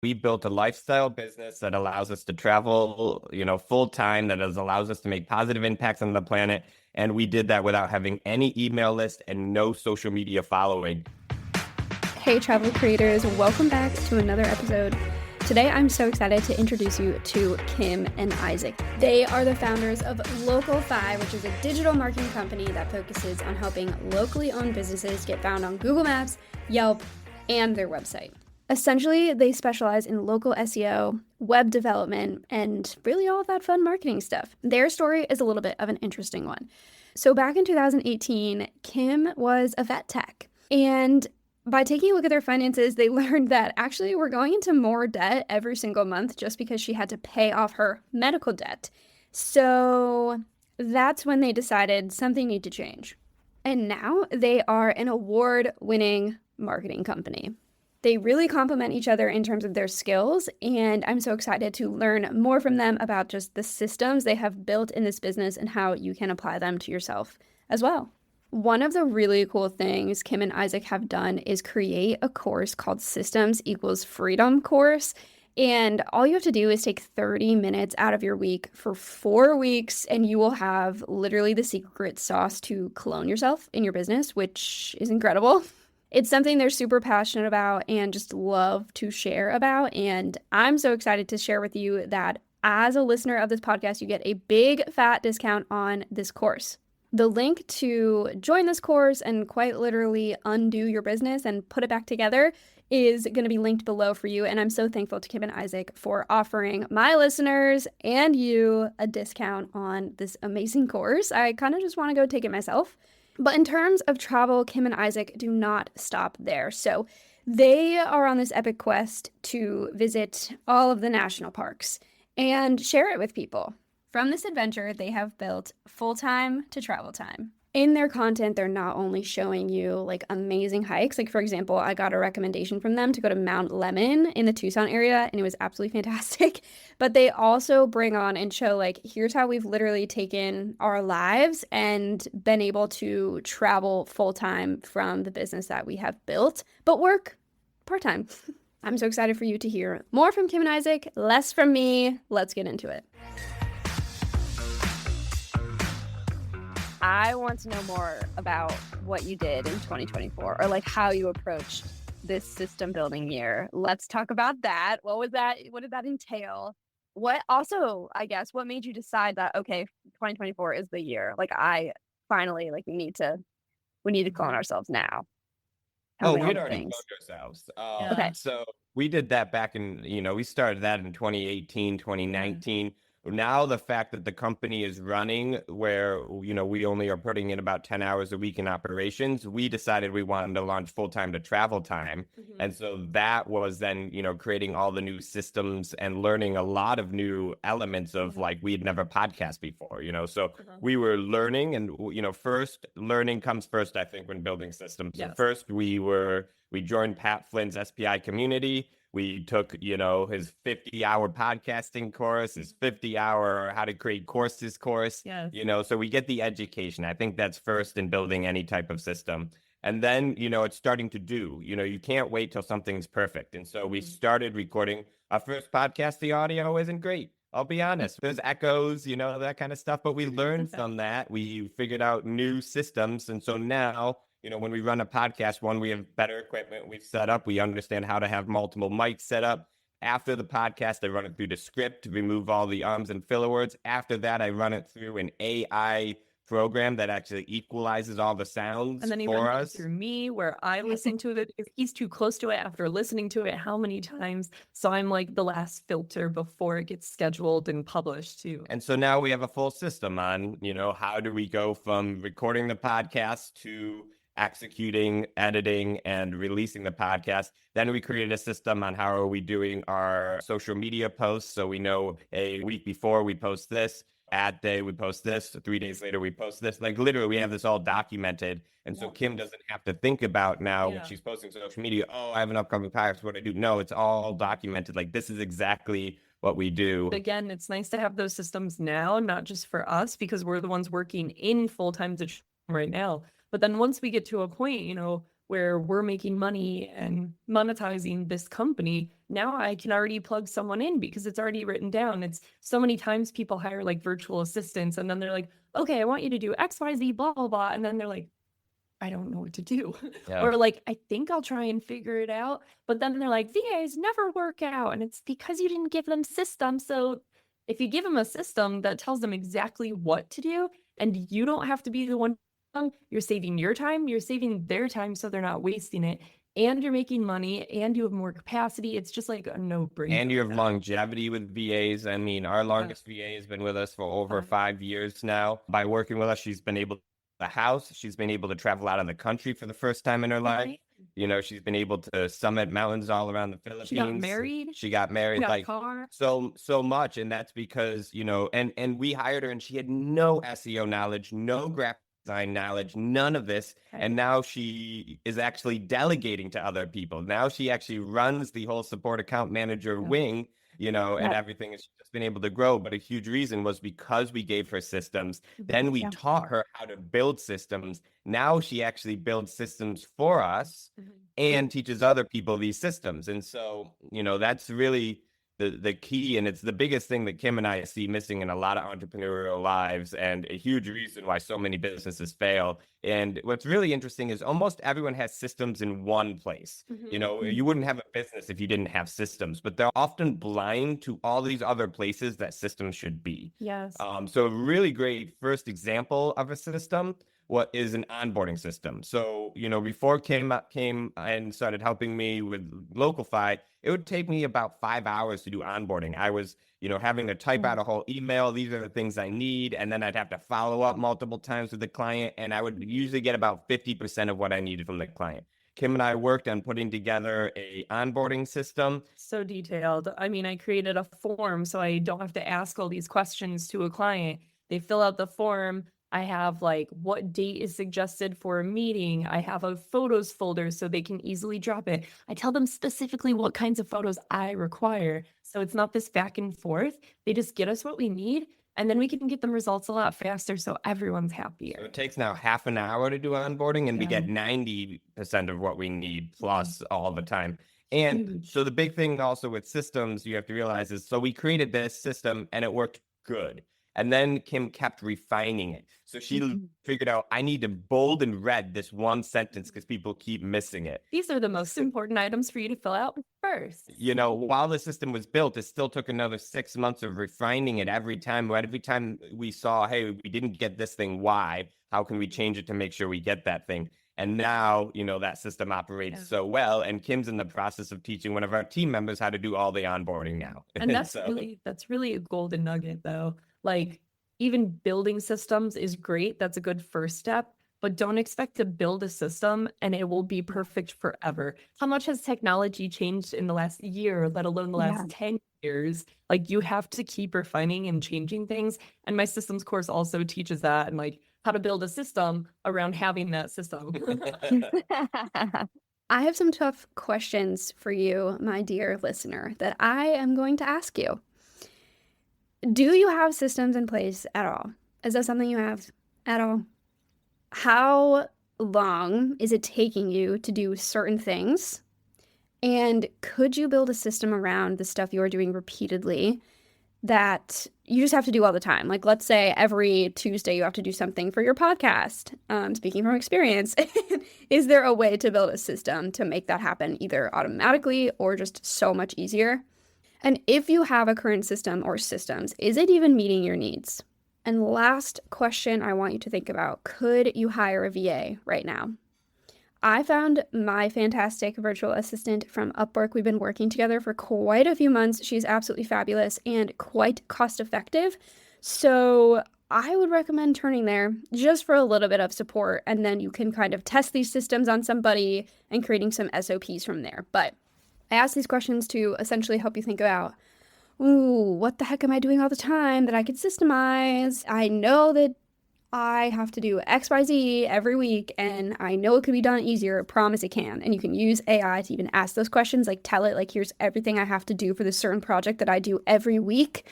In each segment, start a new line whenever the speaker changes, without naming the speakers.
We built a lifestyle business that allows us to travel, full time, allows us to make positive impacts on the planet. And we did that without having any email list and no social media following.
Hey, travel creators, welcome back to another episode. Today, I'm so excited to introduce you to Kim and Isaac. They are the founders of Local5, which is a digital marketing company that focuses on helping locally owned businesses get found on Google Maps, Yelp, and their website. Essentially, they specialize in local SEO, web development, and really all of that fun marketing stuff. Their story is a little bit of an interesting one. So back in 2018, Kim was a vet tech, and by taking a look at their finances, they learned that actually we're going into more debt every single month just because she had to pay off her medical debt. So that's when they decided something needed to change. And now they are an award-winning marketing company. They really complement each other in terms of their skills, and I'm so excited to learn more from them about just the systems they have built in this business and how you can apply them to yourself as well. One of the really cool things Kim and Isaac have done is create a course called Systems Equals Freedom course. And all you have to do is take 30 minutes out of your week for 4 weeks, and you will have literally the secret sauce to clone yourself in your business, which is incredible. It's something they're super passionate about and just love to share about. And I'm so excited to share with you that as a listener of this podcast, you get a big fat discount on this course. The link to join this course and quite literally undo your business and put it back together is going to be linked below for you. And I'm so thankful to Kim and Isaac for offering my listeners and you a discount on this amazing course. I kind of just want to go take it myself. But in terms of travel, Kim and Isaac do not stop there. So they are on this epic quest to visit all of the national parks and share it with people. From this adventure, they have built full-time to travel time. In their content, they're not only showing you like amazing hikes. Like, for example, I got a recommendation from them to go to Mount Lemon in the Tucson area, and it was absolutely fantastic. But they also bring on and show like, here's how we've literally taken our lives and been able to travel full-time from the business that we have built, but work part-time. I'm so excited for you to hear more from Kim and Isaac, less from me. Let's get into it. I want to know more about what you did in 2024 or like how you approached this system building year. Let's talk about that. What was that? What did that entail? What also, I guess, what made you decide that, okay, 2024 is the year? Like I finally, like we need to clone ourselves now.
We'd already cloned ourselves.
Okay.
So we did that back in, we started that in 2018, 2019. Now the fact that the company is running where, we only are putting in about 10 hours a week in operations, we decided we wanted to launch full-time to travel time. Mm-hmm. And so that was then, creating all the new systems and learning a lot of new elements of like, we had never podcast before, so we were learning and, first learning comes first, I think, when building systems. Yes. So first we joined Pat Flynn's SPI community. We took, his 50-hour podcasting course, his 50-hour how to create courses course, yes. So we get the education. I think that's first in building any type of system. And then, it's starting to do, you can't wait till something's perfect. And so we started recording our first podcast. The audio isn't great. I'll be honest. There's echoes, that kind of stuff. But we learned from that. We figured out new systems. And so now, when we run a podcast, we have better equipment we've set up. We understand how to have multiple mics set up. After the podcast, I run it through the script to remove all the ums and filler words. After that, I run it through an AI program that actually equalizes all the sounds
and then he
for
runs
us.
Through me, where I listen to it. If he's too close to it after listening to it, how many times? So I'm like the last filter before it gets scheduled and published too.
And so now we have a full system on, how do we go from recording the podcast to executing, editing, and releasing the podcast. Then we created a system on how are we doing our social media posts. So we know a week before we post this, ad day we post this, 3 days later we post this. Like literally we have this all documented. And so Kim doesn't have to think about now when she's posting social media, oh, I have an upcoming podcast, what do I do? No, it's all documented. Like this is exactly what we do.
Again, it's nice to have those systems now, not just for us, because we're the ones working in full-time right now. But then once we get to a point, where we're making money and monetizing this company, now I can already plug someone in because it's already written down. It's so many times people hire like virtual assistants and then they're like, okay, I want you to do X, Y, Z, blah, blah, blah. And then they're like, I don't know what to do.
Yeah.
Or like, I think I'll try and figure it out. But then they're like, VAs never work out. And it's because you didn't give them systems. So if you give them a system that tells them exactly what to do, and you don't have to be the one, you're saving your time, you're saving their time so they're not wasting it, and you're making money, and you have more capacity. It's just like a no-brainer.
And you have longevity with VAs. I mean, our longest VA has been with us for over 5 years now. By working with us, she's been able to the house. She's been able to travel out of the country for the first time in her life. You know, she's been able to summit mountains all around the Philippines. She got married,
got
like
car.
so much. And that's because, you know, and we hired her and she had no SEO knowledge, no graphic design knowledge, none of this.
Okay.
And now she is actually delegating to other people. Now she actually runs the whole support account manager wing, you know, and everything. She's just been able to grow. But a huge reason was because we gave her systems. Then we taught her how to build systems. Now she actually builds systems for us and teaches other people these systems. And so, you know, that's really the key. And it's the biggest thing that Kim and I see missing in a lot of entrepreneurial lives, and a huge reason why so many businesses fail. And what's really interesting is almost everyone has systems in one place. You know, you wouldn't have a business if you didn't have systems, but they're often blind to all these other places that systems should be.
Yes.
So a really great first example of a system, what is an onboarding system. So, you know, before Kim came and started helping me with Localfy, it would take me about 5 hours to do onboarding. I was, you know, having to type out a whole email. These are the things I need. And then I'd have to follow up multiple times with the client. And I would usually get about 50% of what I needed from the client. Kim and I worked on putting together a onboarding system.
So detailed. I mean, I created a form so I don't have to ask all these questions to a client. They fill out the form. I have like what date is suggested for a meeting. I have a photos folder so they can easily drop it. I tell them specifically what kinds of photos I require. So it's not this back and forth. They just get us what we need, and then we can get them results a lot faster so everyone's happier.
So it takes now half an hour to do onboarding, and we get 90% of what we need plus all the time. And so the big thing also with systems you have to realize is, so we created this system and it worked good. And then Kim kept refining it. So she figured out, I need to bold and red this one sentence because people keep missing it.
These are the most important items for you to fill out first.
You know, while the system was built, it still took another 6 months of refining it every time. Every time we saw, hey, we didn't get this thing, why? How can we change it to make sure we get that thing? And now, you know, that system operates so well. And Kim's in the process of teaching one of our team members how to do all the onboarding now.
And that's really a golden nugget, though. Like, even building systems is great. That's a good first step, but don't expect to build a system and it will be perfect forever. How much has technology changed in the last year, let alone the last 10 years? Like, you have to keep refining and changing things. And my systems course also teaches that, and like how to build a system around having that system.
I have some tough questions for you, my dear listener, that I am going to ask you. Do you have systems in place at all? Is that something you have at all? How long is it taking you to do certain things? And could you build a system around the stuff you're doing repeatedly that you just have to do all the time? Like, let's say every Tuesday you have to do something for your podcast. Speaking from experience, is there a way to build a system to make that happen either automatically or just so much easier? And if you have a current system or systems, is it even meeting your needs? And last question I want you to think about, could you hire a VA right now? I found my fantastic virtual assistant from Upwork. We've been working together for quite a few months. She's absolutely fabulous and quite cost effective. So I would recommend turning there just for a little bit of support, and then you can kind of test these systems on somebody and creating some SOPs from there. But I ask these questions to essentially help you think about, ooh, what the heck am I doing all the time that I could systemize? I know that I have to do XYZ every week, and I know it could be done easier. I promise it can. And you can use AI to even ask those questions, like tell it, like, here's everything I have to do for this certain project that I do every week.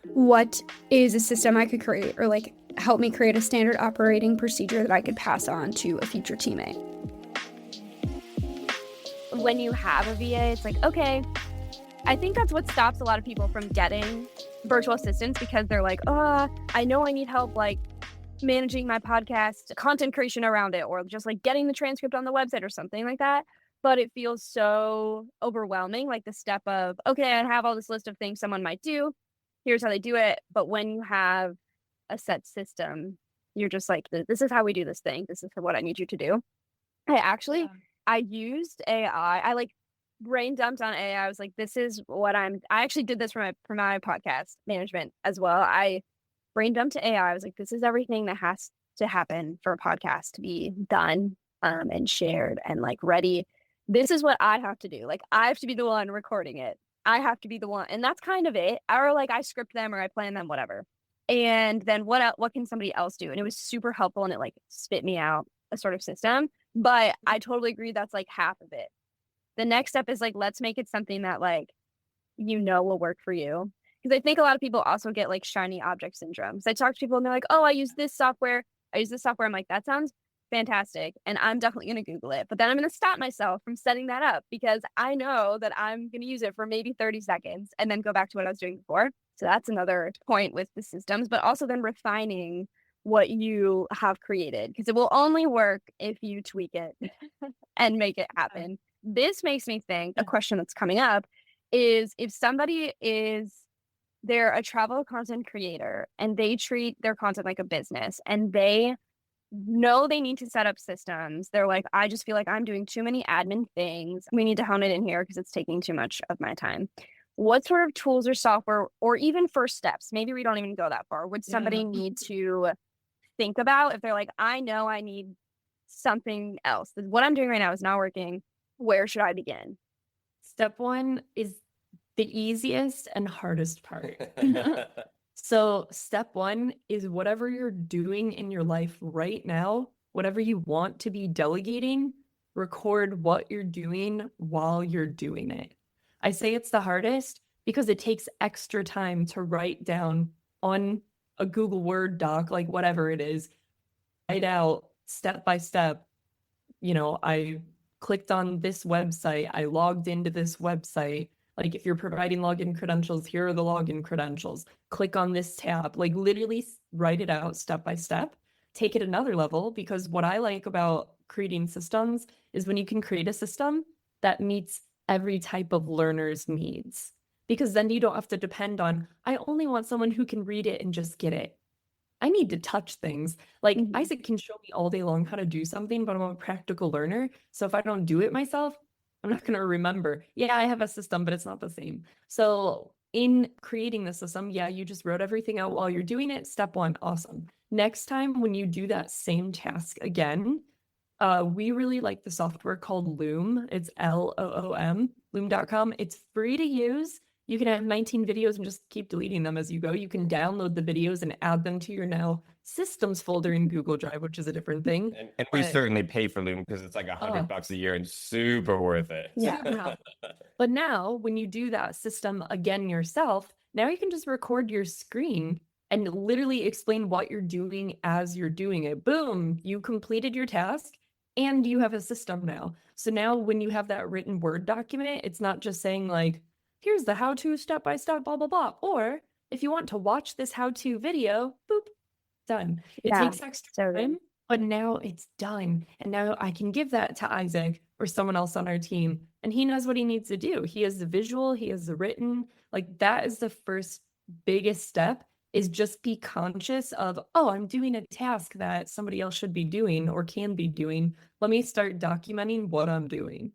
What is a system I could create, or like help me create a standard operating procedure that I could pass on to a future teammate? when you have a VA, it's like, okay, I think that's what stops a lot of people from getting virtual assistants, because they're like, oh, I know I need help like managing my podcast, content creation around it, or just like getting the transcript on the website or something like that. But it feels so overwhelming, like the step of, okay, I have all this list of things someone might do. Here's how they do it. But when you have a set system, you're just like, this is how we do this thing. This is what I need you to do. I used AI. I like brain dumped on AI. I was like, this is what I actually did this for my podcast management as well. I brain dumped to AI. I was like, this is everything that has to happen for a podcast to be done and shared and like ready. This is what I have to do. Like, I have to be the one recording it. I have to be the one. And that's kind of it. Or like I script them or I plan them, whatever. And then what can somebody else do? And it was super helpful, and it like spit me out a sort of system. But I totally agree, that's like half of it. The next step is like, let's make it something that like, will work for you. Because I think a lot of people also get like shiny object syndrome. So I talk to people and they're like, oh, I use this software. I'm like, that sounds fantastic. And I'm definitely going to Google it. But then I'm going to stop myself from setting that up, because I know that I'm going to use it for maybe 30 seconds and then go back to what I was doing before. So that's another point with the systems, but also then refining what you have created, because it will only work if you tweak it and make it happen. This makes me think a question that's coming up is, if somebody they're a travel content creator and they treat their content like a business and they know they need to set up systems. They're like, I just feel like I'm doing too many admin things. We need to hone it in here because it's taking too much of my time. What sort of tools or software, or even first steps, maybe we don't even go that far, would somebody need to think about if they're like, I know I need something else. What I'm doing right now is not working. Where should I begin?
Step one is the easiest and hardest part. So step one is whatever you're doing in your life right now, whatever you want to be delegating, record what you're doing while you're doing it. I say it's the hardest because it takes extra time to write down on a Google Word doc, like whatever it is, write out step by step. I clicked on this website, I logged into this website. Like, if you're providing login credentials, here are the login credentials. Click on this tab. Like, literally write it out step by step. Take it another level, because what I like about creating systems is when you can create a system that meets every type of learner's needs. Because then you don't have to depend on, I only want someone who can read it and just get it. I need to touch things. Like, Isaac can show me all day long how to do something, but I'm a practical learner. So if I don't do it myself, I'm not going to remember. Yeah, I have a system, but it's not the same. So in creating the system, you just wrote everything out while you're doing it. Step one, awesome. Next time when you do that same task again, we really like the software called Loom. It's Loom, loom.com. It's free to use. You can have 19 videos and just keep deleting them as you go. You can download the videos and add them to your now systems folder in Google Drive, which is a different thing.
And we certainly pay for Loom because it's like $100 a year and super worth it.
Yeah. But now when you do that system again yourself, now you can just record your screen and literally explain what you're doing as you're doing it. Boom, you completed your task and you have a system now. So now when you have that written Word document, it's not just saying like, here's the how-to step-by-step, blah, blah, blah. Or if you want to watch this how-to video, boop, done. It takes extra time, but now it's done. And now I can give that to Isaac or someone else on our team, and he knows what he needs to do. He has the visual, he has the written. Like, that is the first biggest step, is just be conscious of, oh, I'm doing a task that somebody else should be doing or can be doing. Let me start documenting what I'm doing.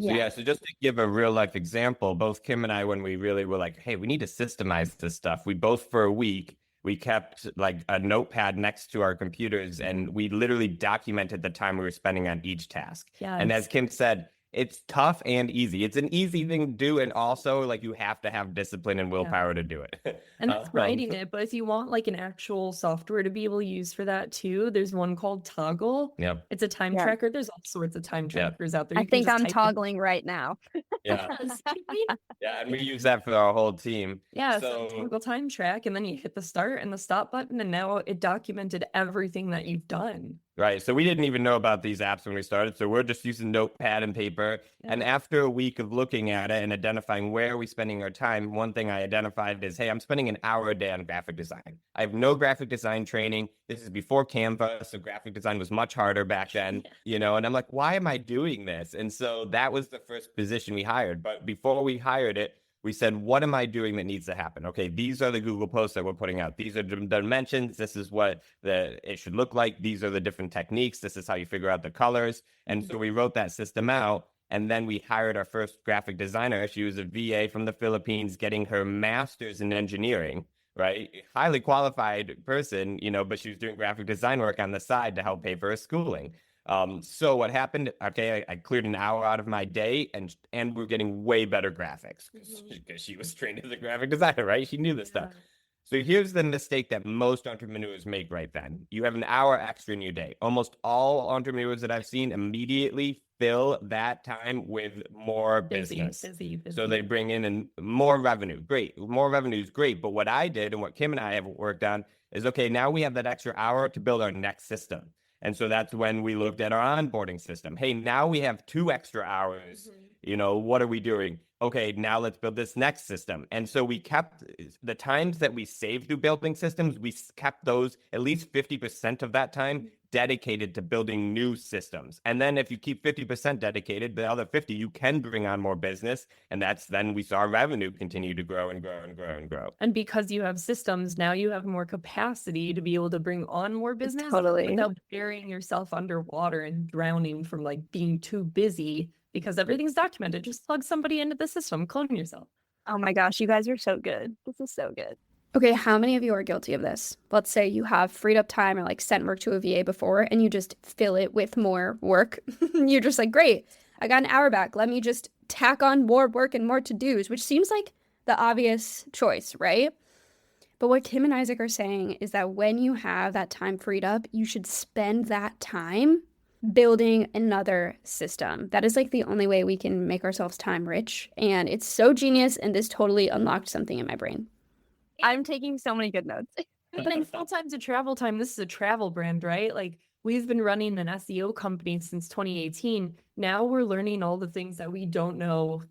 So just to give a real life example, both Kim and I, when we really were like, hey, we need to systemize this stuff, we both for a week, we kept like a notepad next to our computers and we literally documented the time we were spending on each task. And as Kim said, it's tough and easy. It's an easy thing to do. And also, like, you have to have discipline and willpower to do it.
And that's writing it. But if you want like an actual software to be able to use for that too, there's one called Toggle.
Yep.
It's a time tracker. There's all sorts of time trackers out there.
I think I'm toggling right now.
Yeah. And we use that for our whole team.
So Toggle time track, and then you hit the start and the stop button, and now it documented everything that you've done.
Right. So we didn't even know about these apps when we started. So we're just using notepad and paper.
Yeah.
And after a week of looking at it and identifying where are we spending our time, one thing I identified is, hey, I'm spending an hour a day on graphic design. I have no graphic design training. This is before Canva. So graphic design was much harder back then, and I'm like, why am I doing this? And so that was the first position we hired. But before we hired it, we said, what am I doing that needs to happen? Okay, these are the Google posts that we're putting out. These are the dimensions. This is what it should look like. These are the different techniques. This is how you figure out the colors. And so we wrote that system out. And then we hired our first graphic designer. She was a VA from the Philippines getting her master's in engineering, right? Highly qualified person, but she was doing graphic design work on the side to help pay for her schooling. So what happened? Okay, I cleared an hour out of my day, and we're getting way better graphics because she was trained as a graphic designer, right? She knew this stuff. So here's the mistake that most entrepreneurs make right then. You have an hour extra in your day. Almost all entrepreneurs that I've seen immediately fill that time with more business.
Busy.
So they bring in more revenue. Great. More revenue is great. But what I did and what Kim and I have worked on is, okay, now we have that extra hour to build our next system. And so that's when we looked at our onboarding system. Hey, now we have 2 extra hours. What are we doing? Okay, now let's build this next system. And so we kept the times that we saved through building systems, we kept those at least 50% of that time dedicated to building new systems. And then if you keep 50% dedicated, the other 50, you can bring on more business. And then we saw revenue continue to grow and grow and grow and grow.
And because you have systems, now you have more capacity to be able to bring on more business
Totally.
without burying yourself underwater and drowning from being too busy because everything's documented. Just plug somebody into the system, clone yourself.
Oh my gosh, you guys are so good. This is so good.
Okay, how many of you are guilty of this? Let's say you have freed up time or sent work to a VA before and you just fill it with more work. You're just like, great, I got an hour back. Let me just tack on more work and more to-dos, which seems like the obvious choice, right? But what Kim and Isaac are saying is that when you have that time freed up, you should spend that time building another system. That is the only way we can make ourselves time rich. And it's so genius, and this totally unlocked something in my brain.
I'm taking so many good notes.
And full time to travel time, this is a travel brand, right? We've been running an SEO company since 2018. Now we're learning all the things that we don't know.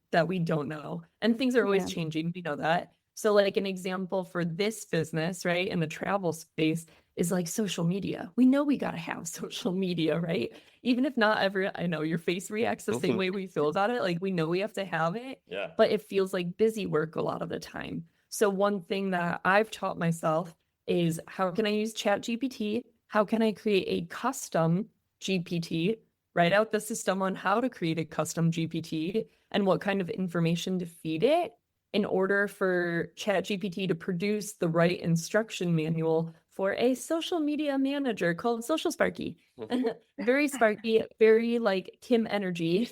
And things are always changing. We know that. So an example for this business, right, in the travel space is social media. We know we got to have social media, right? Even if not I know your face reacts the same way we feel about it. We know we have to have it, but it feels like busy work a lot of the time. So one thing that I've taught myself is, how can I use ChatGPT? How can I create a custom GPT? Write out the system on how to create a custom GPT and what kind of information to feed it in order for ChatGPT to produce the right instruction manual for a social media manager called Social Sparky. Very sparky, very Kim energy.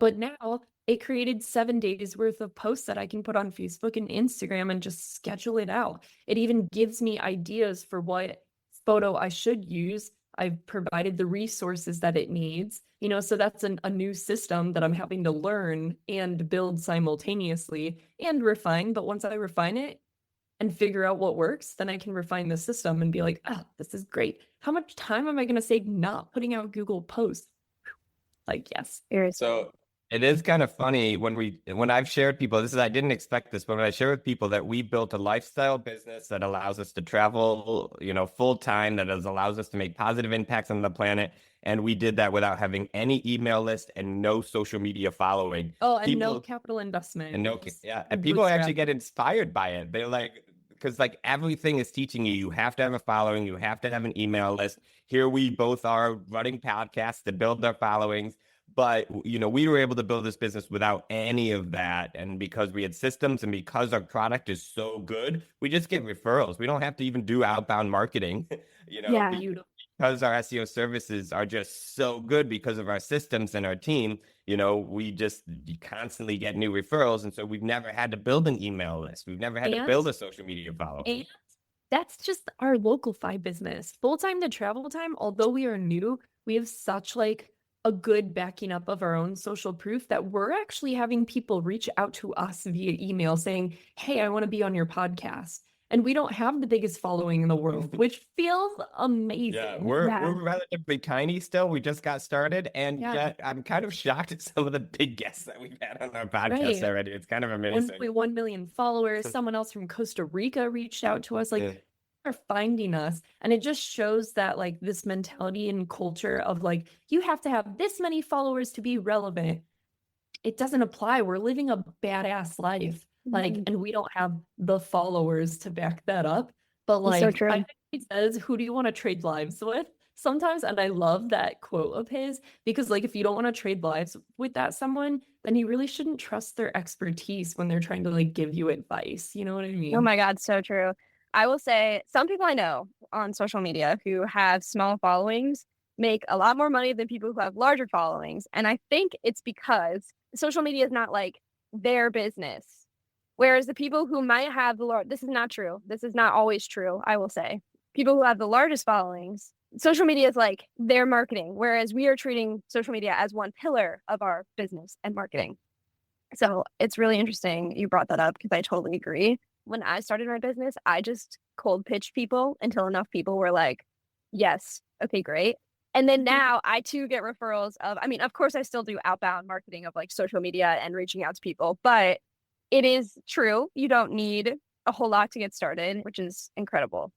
But now it created 7 days worth of posts that I can put on Facebook and Instagram and just schedule it out. It even gives me ideas for what photo I should use. I've provided the resources that it needs, so that's a new system that I'm having to learn and build simultaneously and refine. But once I refine it and figure out what works, then I can refine the system and be like, this is great. How much time am I going to save not putting out Google posts? Yes.
So it is kind of funny when I've shared people, I didn't expect this, but when I share with people that we built a lifestyle business that allows us to travel, full time, that allows us to make positive impacts on the planet. And we did that without having any email list and no social media following.
Oh, and no capital investment.
And people actually get inspired by it. They're because everything is teaching you have to have a following, you have to have an email list. Here we both are running podcasts to build our followings. But, we were able to build this business without any of that. And because we had systems and because our product is so good, we just get referrals. We don't have to even do outbound marketing, because our SEO services are just so good because of our systems and our team. We just constantly get new referrals. And so we've never had to build an email list. We've never had to build a social media following.
And that's just our local fi business. Full time to travel time, although we are new, we have such a good backing up of our own social proof that we're actually having people reach out to us via email saying, hey, I want to be on your podcast. And we don't have the biggest following in the world, which feels amazing.
Yeah, we're relatively tiny still. We just got started, and yet I'm kind of shocked at some of the big guests that we've had on our podcast already. It's kind of amazing.
1.1 million followers. Someone else from Costa Rica reached out to us. Like, are finding us, and it just shows that like this mentality and culture of like you have to have this many followers to be relevant. It doesn't apply. We're living a badass life, like, and we don't have the followers to back that up. But like,
so true.
I think he says, "Who do you want to trade lives with?" Sometimes, and I love that quote of his because like if you don't want to trade lives with that someone, then you really shouldn't trust their expertise when they're trying to like give you advice. You know what I mean?
Oh my God, so true. I will say some people I know on social media who have small followings make a lot more money than people who have larger followings. And I think it's because social media is not like their business. Whereas the people who might have this is not true. This is not always true, I will say. People who have the largest followings, social media is like their marketing, whereas we are treating social media as one pillar of our business and marketing. So it's really interesting you brought that up because I totally agree. When I started my business, I just cold pitched people until enough people were like, yes, okay, great. And then now I too get referrals of, I mean, of course I still do outbound marketing of like social media and reaching out to people, but it is true. You don't need a whole lot to get started, which is incredible.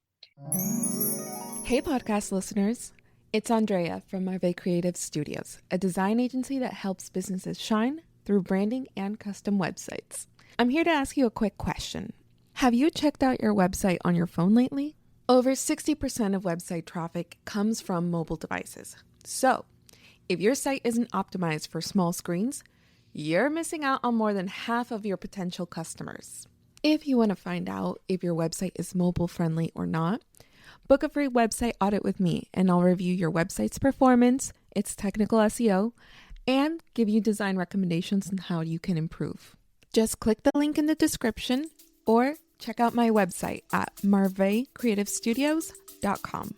Hey podcast listeners, it's Andrea from Marve Creative Studios, a design agency that helps businesses shine through branding and custom websites. I'm here to ask you a quick question. Have you checked out your website on your phone lately? Over 60% of website traffic comes from mobile devices. So, if your site isn't optimized for small screens, you're missing out on more than half of your potential customers. If you want to find out if your website is mobile friendly or not, book a free website audit with me and I'll review your website's performance, its technical SEO, and give you design recommendations on how you can improve. Just click the link in the description or check out my website at marvecreativestudios.com.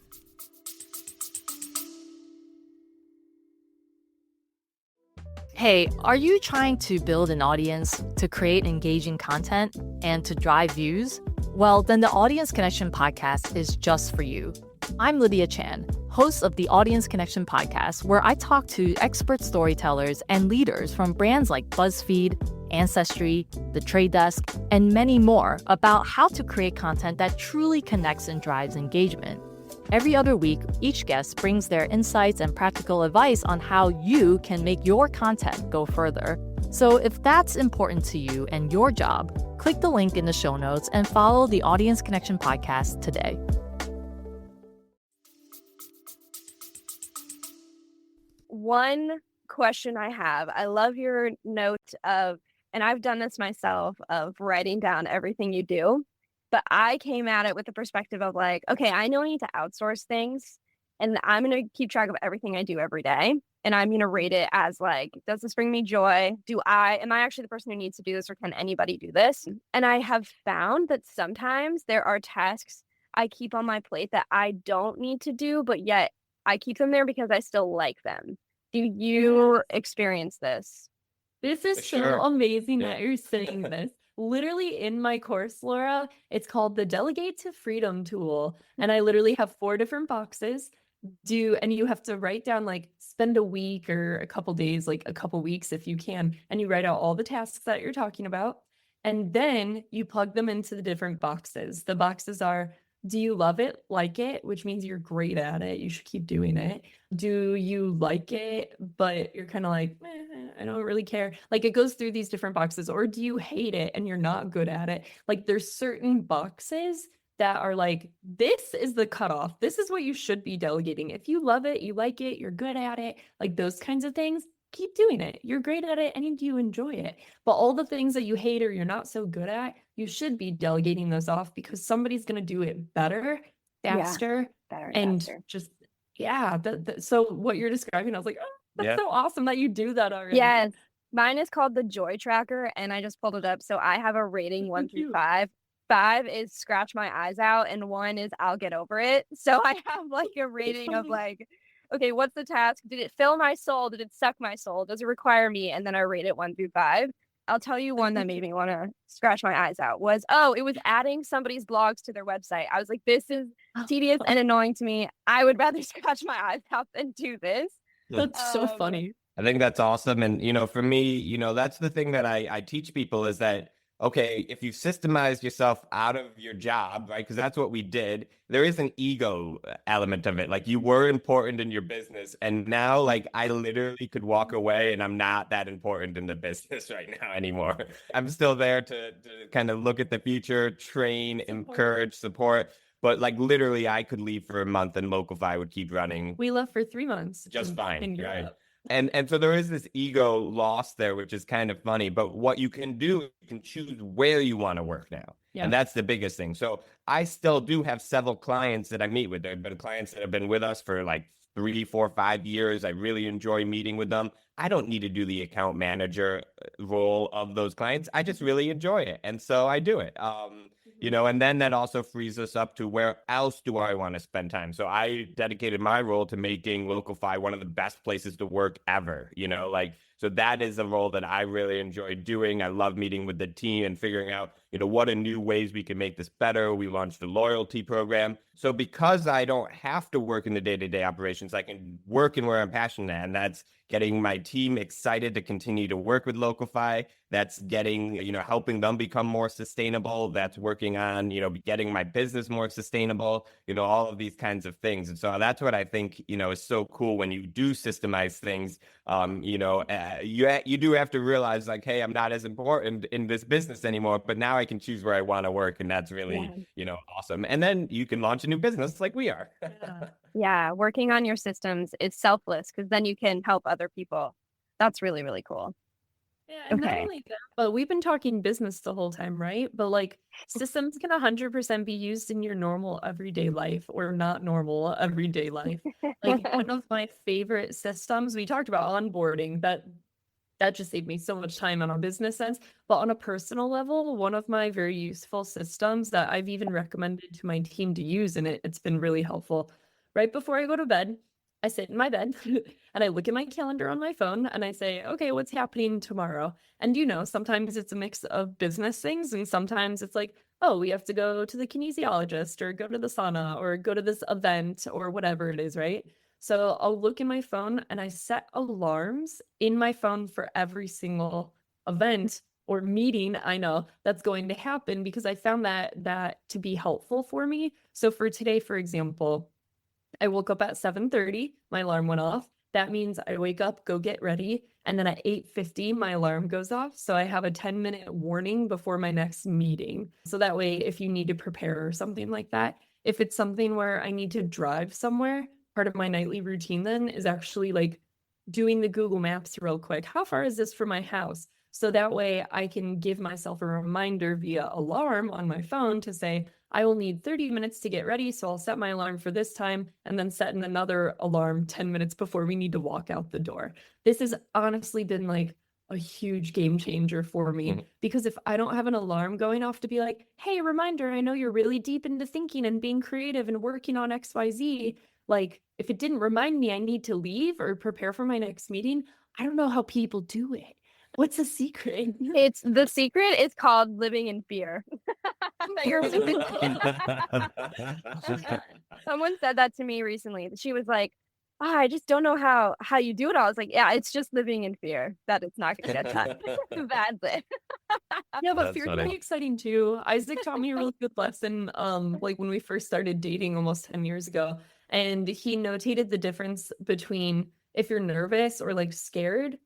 Hey, are you trying to build an audience, to create engaging content, and to drive views? Well, then the Audience Connection podcast is just for you. I'm Lydia Chan, host of the Audience Connection podcast, where I talk to expert storytellers and leaders from brands like BuzzFeed, Ancestry, The Trade Desk, and many more about how to create content that truly connects and drives engagement. Every other week, each guest brings their insights and practical advice on how you can make your content go further. So if that's important to you and your job, click the link in the show notes and follow the Audience Connection podcast today.
One question I have, I love your note of, and I've done this myself, of writing down everything you do. But I came at it with the perspective of like, okay, I know I need to outsource things and I'm going to keep track of everything I do every day. And I'm going to rate it as like, does this bring me joy? Am I actually the person who needs to do this, or can anybody do this? And I have found that sometimes there are tasks I keep on my plate that I don't need to do, but yet I keep them there because I still like them. Do you experience this?
This is so amazing that you're saying this. Literally in my course, Laura, it's called the Delegate to Freedom tool. And I literally have 4 different boxes. And you have to write down, like, spend a week or a couple days, like a couple weeks if you can. And you write out all the tasks that you're talking about. And then you plug them into the different boxes. The boxes are, do you love it, like it, which means you're great at it, you should keep doing it. Do you like it, but you're kind of like, I don't really care. Like, it goes through these different boxes. Or do you hate it and you're not good at it? Like, there's certain boxes that are like, this is the cutoff. This is what you should be delegating. If you love it, you like it, you're good at it, like those kinds of things, keep doing it. You're great at it and you enjoy it. But all the things that you hate or you're not so good at, you should be delegating those off because somebody's going to do it better, faster, and faster. Just, so what you're describing, I was like, oh, that's so awesome that you do that already.
Yes. Mine is called the Joy Tracker, and I just pulled it up. So I have a rating 1 through 5. 5 is scratch my eyes out, and 1 is I'll get over it. So I have like a rating of like, okay, what's the task? Did it fill my soul? Did it suck my soul? Does it require me? And then I rate it 1 through 5. I'll tell you one that made me want to scratch my eyes out was, it was adding somebody's blogs to their website. I was like, this is tedious and annoying to me. I would rather scratch my eyes out than do this.
That's so funny.
I think that's awesome. And, for me, that's the thing that I teach people is that, okay, if you systemize yourself out of your job, right? Because that's what we did. There is an ego element of it. Like you were important in your business. And now like I literally could walk away and I'm not that important in the business right now anymore. I'm still there to kind of look at the future, train, encourage, support. But like literally I could leave for a month and Localfi would keep running.
We left for 3 months.
Just fine,
in
right?
Europe.
And so there is this ego loss there, which is kind of funny. But what you can do, you can choose where you want to work now. Yeah. And that's the biggest thing. So I still do have several clients that I meet with. There have been clients that have been with us for like 3, 4, 5 years. I really enjoy meeting with them. I don't need to do the account manager role of those clients. I just really enjoy it. And so I do it. And then that also frees us up to where else do I want to spend time? So I dedicated my role to making Localfi one of the best places to work ever, so that is a role that I really enjoy doing. I love meeting with the team and figuring out, what are new ways we can make this better. We launched a loyalty program. So because I don't have to work in the day-to-day operations, I can work in where I'm passionate at, and that's getting my team excited to continue to work with Localfi. That's getting, helping them become more sustainable. That's working on, getting my business more sustainable, all of these kinds of things. And so that's what I think, is so cool when you do systemize things. You do have to realize like, hey, I'm not as important in this business anymore, but now I can choose where I want to work. And that's really, awesome. And then you can launch a new business like we are.
Yeah. Working on your systems is selfless because then you can help other people. That's really, really cool.
Yeah, and not only that, but we've been talking business the whole time, right? But like systems can 100% be used in your normal everyday life or not normal everyday life. Like one of my favorite systems, we talked about onboarding, that just saved me so much time on a business sense. But on a personal level, one of my very useful systems that I've even recommended to my team to use, and it's been really helpful. Right before I go to bed, I sit in my bed and I look at my calendar on my phone and I say, okay, what's happening tomorrow? And sometimes it's a mix of business things and sometimes it's like, oh, we have to go to the kinesiologist or go to the sauna or go to this event or whatever it is, right? So I'll look in my phone and I set alarms in my phone for every single event or meeting I know that's going to happen because I found that to be helpful for me. So for today, for example, I woke up at 7:30, my alarm went off. That means I wake up, go get ready, and then at 8:50, my alarm goes off. So I have a 10-minute warning before my next meeting. So that way, if you need to prepare or something like that, if it's something where I need to drive somewhere, part of my nightly routine then is actually like doing the Google Maps real quick. How far is this from my house? So that way I can give myself a reminder via alarm on my phone to say, I will need 30 minutes to get ready. So I'll set my alarm for this time and then set in another alarm 10 minutes before we need to walk out the door. This has honestly been like a huge game changer for me because if I don't have an alarm going off to be like, hey, reminder, I know you're really deep into thinking and being creative and working on XYZ. Like if it didn't remind me I need to leave or prepare for my next meeting, I don't know how people do it. What's the secret?
The secret is called living in fear. Someone said that to me recently. She was like, I just don't know how you do it all. I was like, yeah, it's just living in fear that it's not going to get done. That's it.
Yeah, but fear can be exciting too. Isaac taught me a really good lesson like when we first started dating almost 10 years ago. And he notated the difference between if you're nervous or like scared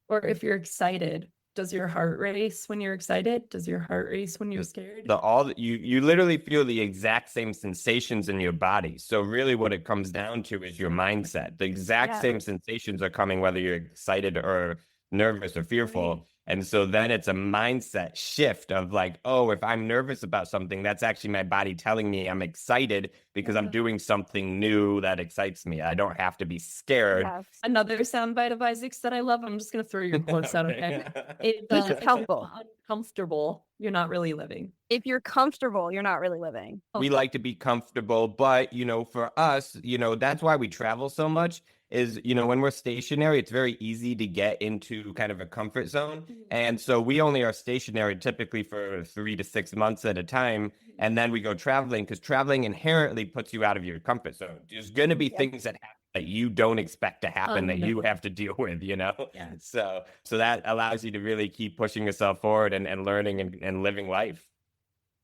or if you're excited. Does your heart race when you're excited? Does your heart race when you're scared?
You literally feel the exact same sensations in your body. So really what it comes down to is your mindset. The exact same sensations are coming whether you're excited or nervous or fearful. Right. And so then it's a mindset shift of like, oh, if I'm nervous about something, that's actually my body telling me I'm excited because I'm doing something new that excites me. I don't have to be scared.
Yes. Another soundbite of Isaac's that I love. I'm just going to throw your quotes out, okay?
It's helpful.
Uncomfortable, you're not really living.
If you're comfortable, you're not really living.
We like to be comfortable, but, for us, that's why we travel so much. is, when we're stationary, it's very easy to get into kind of a comfort zone. And so we only are stationary typically for 3 to 6 months at a time. And then we go traveling, because traveling inherently puts you out of your comfort zone. There's going to be things that happen that you don't expect to happen that you have to deal with,
Yeah.
So that allows you to really keep pushing yourself forward and learning and living life.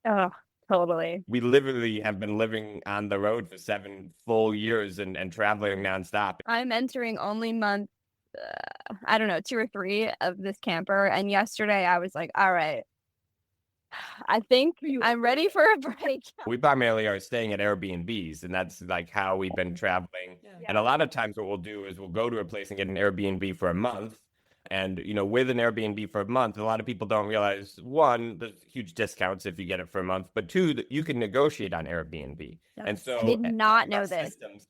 Oh, totally.
We literally have been living on the road for 7 full years and traveling nonstop.
I'm entering only month, I don't know, 2 or 3 of this camper. And yesterday I was like, all right, I think I'm ready for a break.
We primarily are staying at Airbnbs, and that's like how we've been traveling. And a lot of times what we'll do is we'll go to a place and get an Airbnb for a month. And, with an Airbnb for a month, a lot of people don't realize, one, there's huge discounts if you get it for a month, but two, that you can negotiate on Airbnb. And so
I did not know this.
Systems,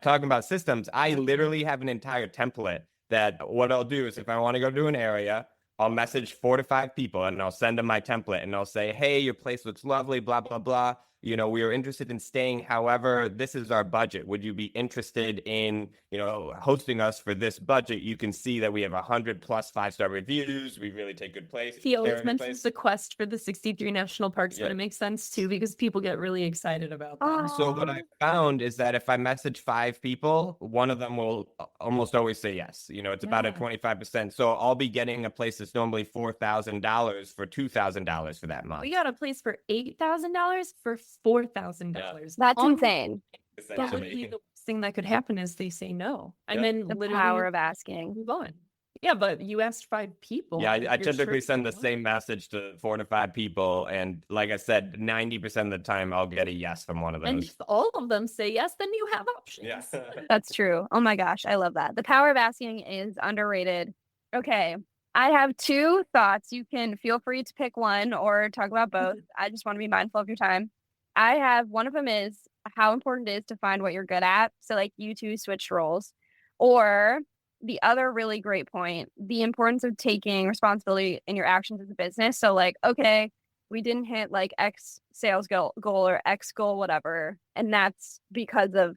talking about systems, I literally have an entire template that what I'll do is if I want to go to an area, I'll message 4 to 5 people and I'll send them my template and I'll say, hey, your place looks lovely, blah, blah, blah. We are interested in staying. However, this is our budget. Would you be interested in, hosting us for this budget? You can see that we have 100+ 5-star reviews. We really take good place.
He always mentions the quest for the 63 national parks, but it makes sense too because people get really excited about that.
So what I found is that if I message 5 people, one of them will almost always say yes. It's about a 25%. So I'll be getting a place that's normally $4,000 for $2,000 for that month.
We got a place for $8,000 for $4,000.
That's insane.
But literally the worst thing that could happen is they say no. And then
The
literally
power of asking.
move on. Yeah, but you asked 5 people.
Yeah, I
You're
typically
sure
send the
someone-
same message to 4 to 5 people. And like I said, 90% of the time I'll get a yes from one of
And
those.
if all of them say yes, then you have options.
Yeah.
That's true. Oh my gosh, I love that. The power of asking is underrated. Okay, I have 2 thoughts. You can feel free to pick one or talk about both. I just want to be mindful of your time. I have one of them is how important it is to find what you're good at. So like you 2 switched roles. Or the other really great point, the importance of taking responsibility in your actions as a business. So like, okay, we didn't hit like X sales goal or X goal, whatever. And that's because of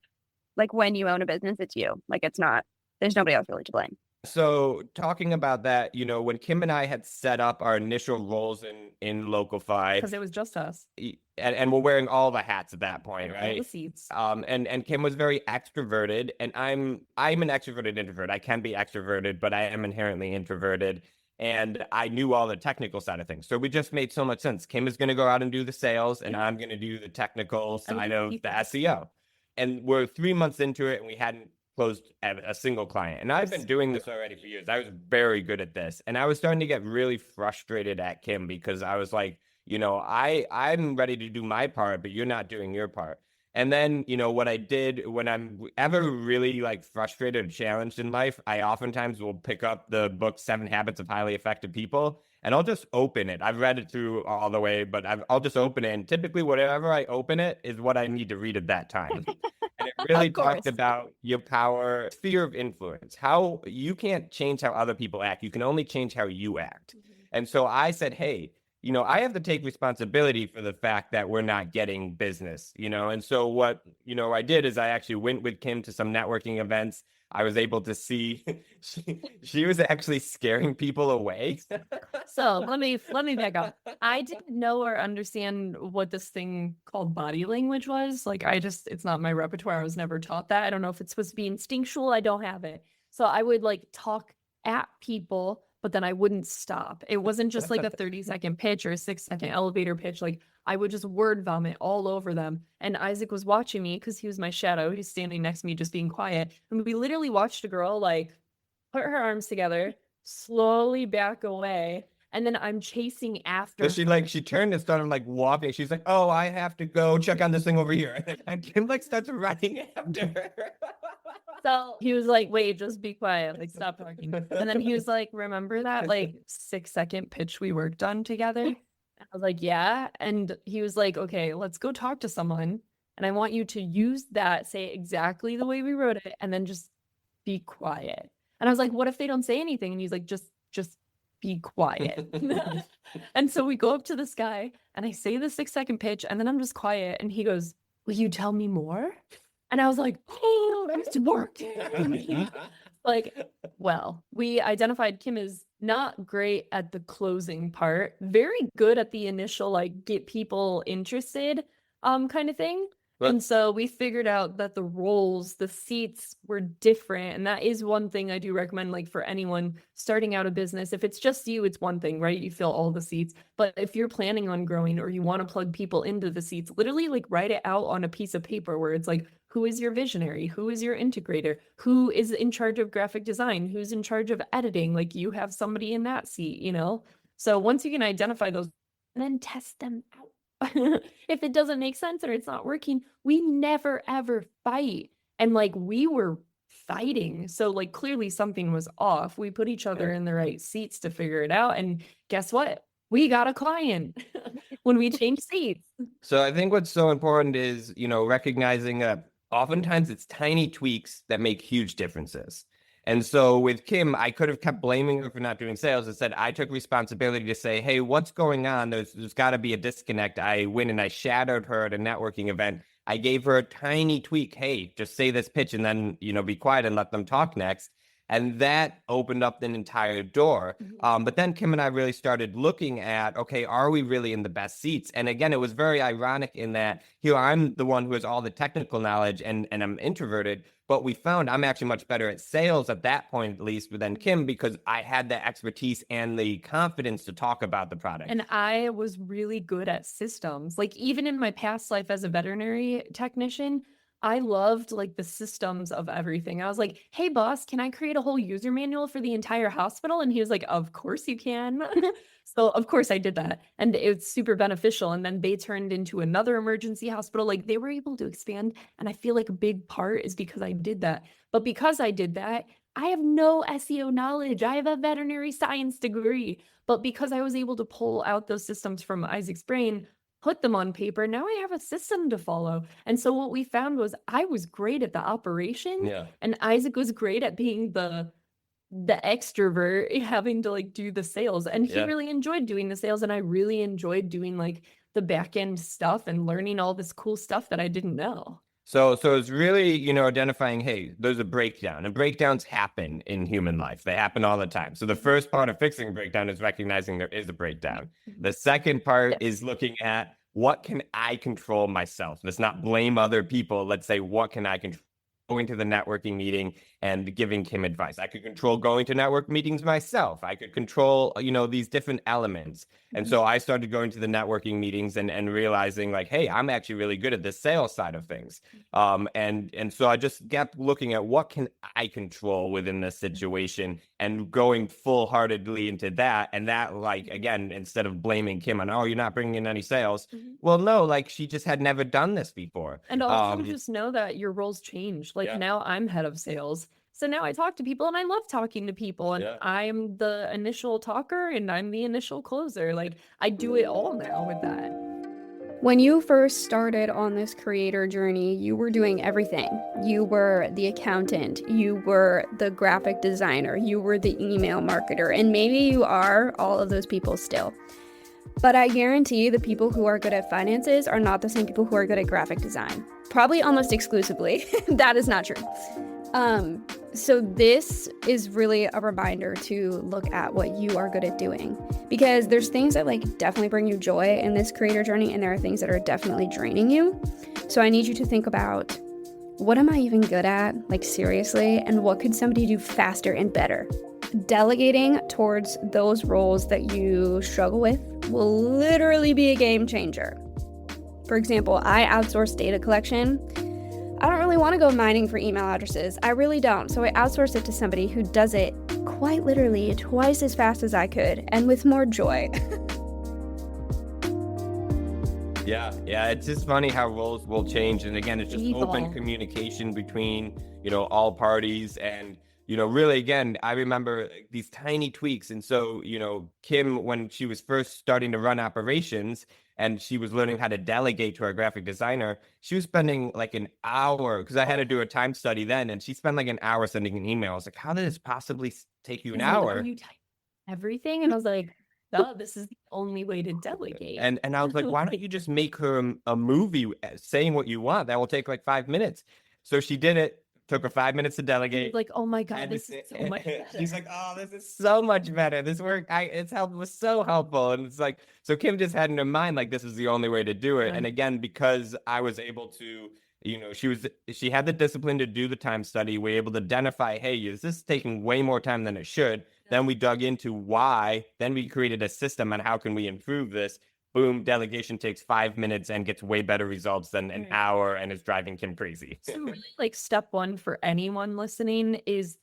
like when you own a business, it's you. Like it's not, there's nobody else really to blame.
So talking about that, when Kim and I had set up our initial roles in Local-Fi,
Because it was just us.
and we're wearing all the hats at that point,
All
right?
the seats.
And Kim was very extroverted, and I'm an extroverted introvert. I can be extroverted, but I am inherently introverted. And I knew all the technical side of things. So we just made so much sense. Kim is going to go out and do the sales, and I'm going to do the technical side of the SEO. And we're 3 months into it, and we hadn't closed a single client. And I've been doing this already for years. I was very good at this. And I was starting to get really frustrated at Kim because I was like, I'm ready to do my part, but you're not doing your part. And then, what I did when I'm ever really like frustrated or challenged in life, I oftentimes will pick up the book 7 Habits of Highly Effective People, and I'll just open it. I've read it through all the way, but I'll just open it. And typically whatever I open it is what I need to read at that time. And it really talked about your power, sphere of influence, how you can't change how other people act. You can only change how you act. And so I said, hey, I have to take responsibility for the fact that we're not getting business, and so what, I did is I actually went with Kim to some networking events. I was able to see she was actually scaring people away.
So let me back up. I didn't know or understand what this thing called body language was. Like it's not my repertoire. I was never taught that. I don't know if it's supposed to be instinctual. I don't have it. So I would like talk at people, but then I wouldn't stop. It wasn't just like a 30-second pitch or a 6-second elevator pitch. Like I would just word vomit all over them. And Isaac was watching me because he was my shadow. He's standing next to me, just being quiet. And we literally watched a girl like put her arms together, slowly back away. And then I'm chasing after.
So she turned and started like walking. She's like, oh, I have to go check on this thing over here. And Kim like starts running after her.
So he was like, wait, just be quiet. Like, stop talking. And then he was like, remember that like 6-second pitch we worked on together? And I was like, yeah. And he was like, okay, let's go talk to someone. And I want you to use that, say exactly the way we wrote it, and then just be quiet. And I was like, what if they don't say anything? And he's like, just be quiet. And so we go up to this guy and I say the 6-second pitch and then I'm just quiet. And he goes, will you tell me more? And I was like, oh, it's working. Like, well, we identified Kim is not great at the closing part, very good at the initial, like, get people interested kind of thing.
But-
And so we figured out that the roles, the seats were different. And that is one thing I do recommend, like, for anyone starting out a business. If it's just you, it's one thing, right? You fill all the seats. But if you're planning on growing or you want to plug people into the seats, literally, like, write it out on a piece of paper where it's like, who is your visionary? Who is your integrator? Who is in charge of graphic design? Who's in charge of editing? Like, you have somebody in that seat, you know? So once you can identify those, then test them out. If it doesn't make sense or it's not working, we never ever fight. And like, we were fighting. So like, clearly something was off. We put each other in the right seats to figure it out. And guess what? We got a client when we changed seats.
So I think what's so important is, recognizing that oftentimes it's tiny tweaks that make huge differences. And so with Kim, I could have kept blaming her for not doing sales. Instead, I took responsibility to say, hey, what's going on? There's got to be a disconnect. I went and I shadowed her at a networking event. I gave her a tiny tweak. Hey, just say this pitch and then, be quiet and let them talk next. And that opened up an entire door. But then Kim and I really started looking at, okay, are we really in the best seats? And again, it was very ironic in that here I'm the one who has all the technical knowledge and I'm introverted. But we found I'm actually much better at sales at that point, at least, than Kim, because I had the expertise and the confidence to talk about the product.
And I was really good at systems. Like, even in my past life as a veterinary technician, I loved like the systems of everything. I was like, hey, boss, can I create a whole user manual for the entire hospital? And he was like, of course you can. So of course I did that. And it's super beneficial. And then they turned into another emergency hospital. Like, they were able to expand. And I feel like a big part is because I did that. But because I did that, I have no SEO knowledge. I have a veterinary science degree. But because I was able to pull out those systems from Isaac's brain, put them on paper, now I have a system to follow. And so what we found was I was great at the operation, and Isaac was great at being the extrovert, having to like do the sales. And he really enjoyed doing the sales, and I really enjoyed doing like the back end stuff and learning all this cool stuff that I didn't know.
So it's really, identifying, hey, there's a breakdown, and breakdowns happen in human life. They happen all the time. So the first part of fixing a breakdown is recognizing there is a breakdown. The second part is looking at what can I control myself? Let's not blame other people. Let's say, what can I control? Going to the networking meeting and giving Kim advice. I could control going to network meetings myself. I could control, these different elements. And so I started going to the networking meetings and realizing like, hey, I'm actually really good at the sales side of things. And so I just kept looking at what can I control within this situation and going full-heartedly into that. And that, like, again, instead of blaming Kim on, oh, you're not bringing in any sales. Well, no, like, she just had never done this before.
And also just know that your roles change. Like, now I'm head of sales. So now I talk to people, and I love talking to people, and I'm the initial talker and I'm the initial closer. Like, I do it all now with that.
When you first started on this creator journey, you were doing everything. You were the accountant, you were the graphic designer, you were the email marketer, and maybe you are all of those people still. But I guarantee the people who are good at finances are not the same people who are good at graphic design. Probably almost exclusively. That is not true. So this is really a reminder to look at what you are good at doing, because there's things that like definitely bring you joy in this creator journey, and there are things that are definitely draining you. So I need you to think about, what am I even good at? Like, seriously, and what could somebody do faster and better? Delegating towards those roles that you struggle with will literally be a game changer. For example, I outsource data collection. I don't really want to go mining for email addresses. I really don't. So I outsource it to somebody who does it quite literally twice as fast as I could, and with more joy.
Yeah, it's just funny how roles will change. And again, it's just open communication between, all parties. And, really, again, I remember these tiny tweaks. And so, Kim, when she was first starting to run operations and she was learning how to delegate to our graphic designer, she was spending like an hour, because I had to do a time study then, and she spent like an hour sending an email. I was like, how did this possibly take you an hour?
You type everything? And I was like, this is the only way to delegate.
And I was like, why don't you just make her a movie saying what you want? That will take like 5 minutes. So she did it. Took her 5 minutes to delegate.
Like, oh my God,
Had
this
to
is
sit-
so much better.
She's like, oh, this is so much better. This work, was so helpful. And it's like, so Kim just had in her mind, like, this is the only way to do it.
Right.
And again, because I was able to, she had the discipline to do the time study. We're able to identify, hey, is this taking way more time than it should? Then we dug into why. Then we created a system on how can we improve this. Boom, delegation takes 5 minutes and gets way better results than an hour and is driving Kim crazy.
So really, like, step one for anyone listening is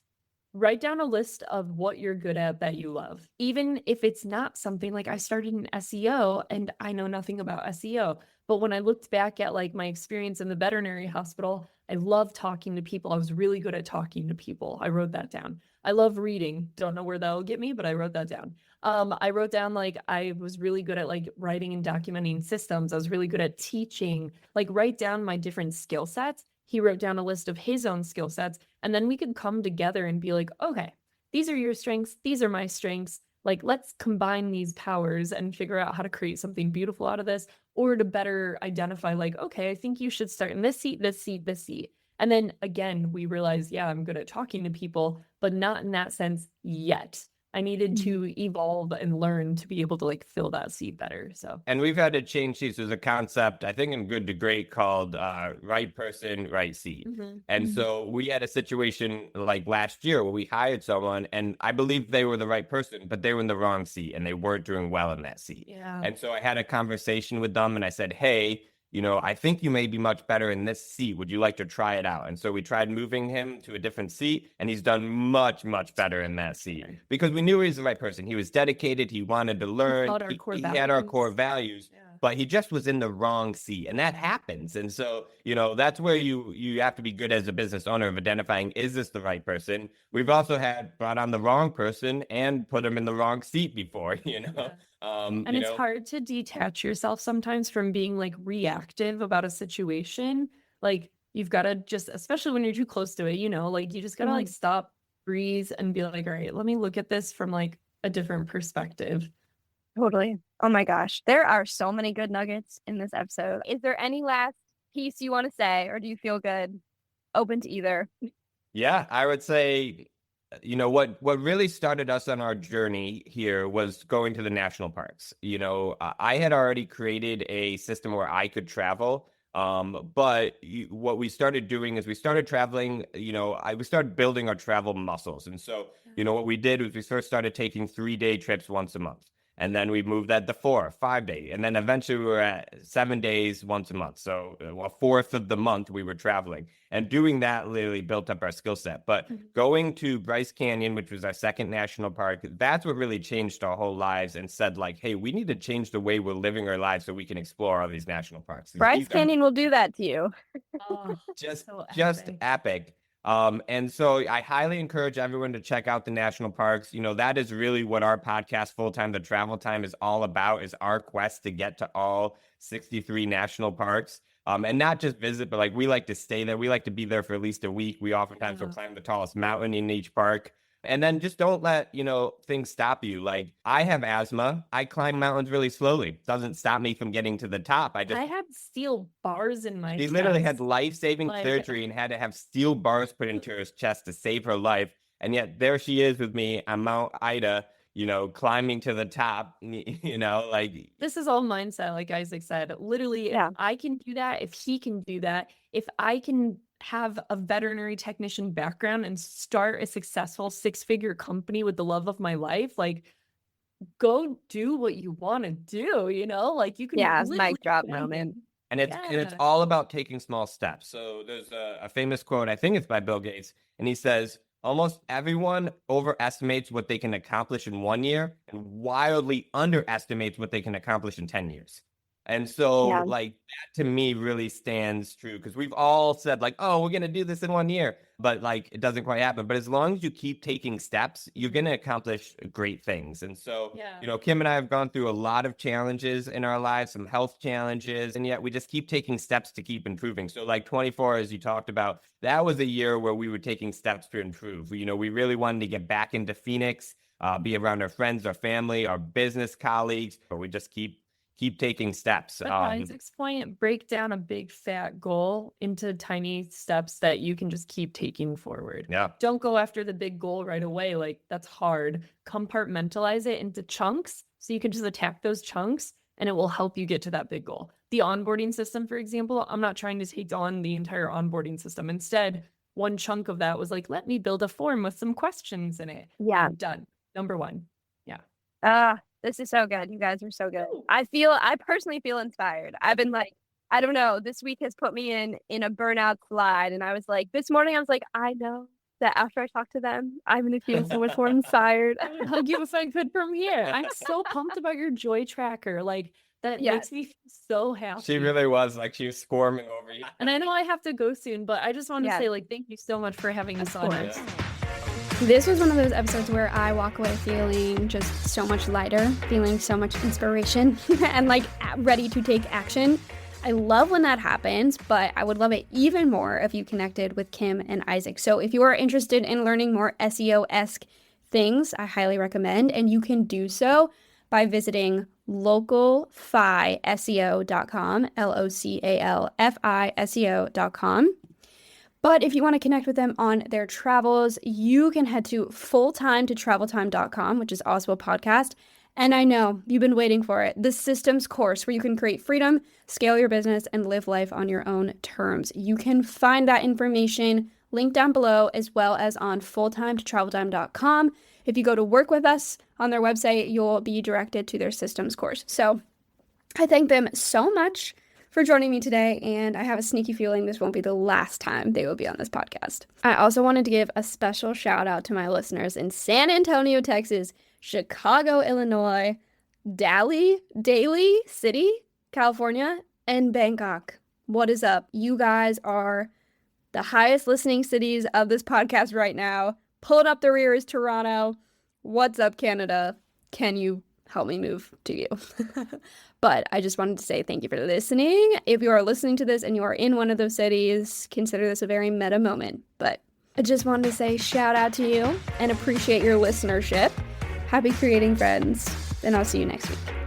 write down a list of what you're good at that you love. Even if it's not something like I started in SEO and I know nothing about SEO. But when I looked back at like my experience in the veterinary hospital, I love talking to people. I was really good at talking to people. I wrote that down. I love reading. Don't know where that'll get me, but I wrote that down. I wrote down like I was really good at like writing and documenting systems. I was really good at teaching, like write down my different skill sets. He wrote down a list of his own skill sets, and then we could come together and be like, okay, these are your strengths. These are my strengths. Like, let's combine these powers and figure out how to create something beautiful out of this, or to better identify like, okay, I think you should start in this seat, this seat, this seat. And then again, we realized, yeah, I'm good at talking to people, but not in that sense yet. I needed to evolve and learn to be able to like fill that seat better. So,
And we've had to change these. There's a concept, I think in Good to Great, called right person, right seat. And so we had a situation like last year where we hired someone and I believe they were the right person, but they were in the wrong seat and they weren't doing well in that seat.
yeah.
And so I had a conversation with them and I said, hey, I think you may be much better in this seat. Would you like to try it out? And so we tried moving him to a different seat, and he's done much, much better in that seat because we knew he was the right person. He was dedicated. He wanted to learn. He had our core values, but he just was in the wrong seat, and that happens. And so, that's where you have to be good as a business owner of identifying, is this the right person? We've also brought on the wrong person and put him in the wrong seat before,
And it's hard to detach yourself sometimes from being like reactive about a situation. Like you've got to just, especially when you're too close to it, like you just got to like stop, breathe, and be like, all right, let me look at this from like a different perspective.
Totally. Oh my gosh. There are so many good nuggets in this episode. Is there any last piece you want to say, or do you feel good? Open to either.
Yeah, I would say, what really started us on our journey here was going to the national parks. I had already created a system where I could travel. But what we started doing is we started traveling, we started building our travel muscles. And so, what we did was we first started taking 3-day trips once a month. And then we moved that to 4 or 5 days. And then eventually we were at 7 days once a month. So a fourth of the month we were traveling. And doing that literally built up our skill set. But going to Bryce Canyon, which was our second national park, that's what really changed our whole lives and said like, hey, we need to change the way we're living our lives so we can explore all these national parks.
Bryce Canyon will do that to you.
Oh,
just
so
epic. And so I highly encourage everyone to check out the national parks. That is really what our podcast, Full Time, The Travel Time, is all about, is our quest to get to all 63 national parks. And not just visit, but like we like to stay there. We like to be there for at least a week. We oftentimes will climb the tallest mountain in each park. And then just don't let, things stop you. Like I have asthma. I climb mountains really slowly. Doesn't stop me from getting to the top. I
had steel bars in my
She literally
chest.
had life-saving surgery and had to have steel bars put into her chest to save her life. And yet there she is with me on Mount Ida, climbing to the top, like.
This is all mindset, like Isaac said. Literally, if I can do that, if he can do that, if I can have a veterinary technician background and start a successful 6-figure company with the love of my life, like go do what you want to do, like you can.
Yeah, mic drop moment.
And it's all about taking small steps. So there's a famous quote, I think it's by Bill Gates, and he says, almost everyone overestimates what they can accomplish in 1 year and wildly underestimates what they can accomplish in 10 years. And so like that to me really stands true, because we've all said like, oh, we're going to do this in 1 year, but like it doesn't quite happen. But as long as you keep taking steps, you're going to accomplish great things. And so, Kim and I have gone through a lot of challenges in our lives, some health challenges, and yet we just keep taking steps to keep improving. So like 24, as you talked about, that was a year where we were taking steps to improve. We really wanted to get back into Phoenix, be around our friends, our family, our business colleagues, but we just keep keep taking steps.
But Isaac's point, break down a big fat goal into tiny steps that you can just keep taking forward.
Yeah.
Don't go after the big goal right away. Like, that's hard. Compartmentalize it into chunks so you can just attack those chunks and it will help you get to that big goal. The onboarding system, for example, I'm not trying to take on the entire onboarding system. Instead, one chunk of that was like, let me build a form with some questions in it.
Yeah.
Done. Number one.
This is so good. You guys are so good. I personally feel inspired. I've been like, I don't know, this week has put me in a burnout slide. And I was like, this morning I was like, I know that after I talk to them, I'm going to feel so much more inspired.
I would hug you if I could from here. I'm so pumped about your joy tracker. Like, that makes me feel so happy.
She really was like, she was squirming over you.
And I know I have to go soon, but I just want to say, like, thank you so much for having us on it.
This was one of those episodes where I walk away feeling just so much lighter, feeling so much inspiration and like ready to take action. I love when that happens, but I would love it even more if you connected with Kim and Isaac. So if you are interested in learning more SEO-esque things, I highly recommend, and you can do so by visiting localfiseo.com, LOCALFISEO.com. But if you want to connect with them on their travels, you can head to fulltimetotraveltime.com, which is also a podcast. And I know you've been waiting for it. The systems course where you can create freedom, scale your business, and live life on your own terms. You can find that information linked down below, as well as on fulltimetotraveltime.com. If you go to work with us on their website, you'll be directed to their systems course. So I thank them so much for joining me today, and I have a sneaky feeling this won't be the last time they will be on this podcast. I also wanted to give a special shout out to my listeners in San Antonio, Texas, Chicago, Illinois, Daly City, California, and Bangkok. What is up? You guys are the highest listening cities of this podcast right now. Pulling up the rear is Toronto. What's up, Canada? Can you help me move to you? But I just wanted to say thank you for listening. If you are listening to this and you are in one of those cities, consider this a very meta moment. But I just wanted to say shout out to you and appreciate your listenership. Happy creating, friends, and I'll see you next week.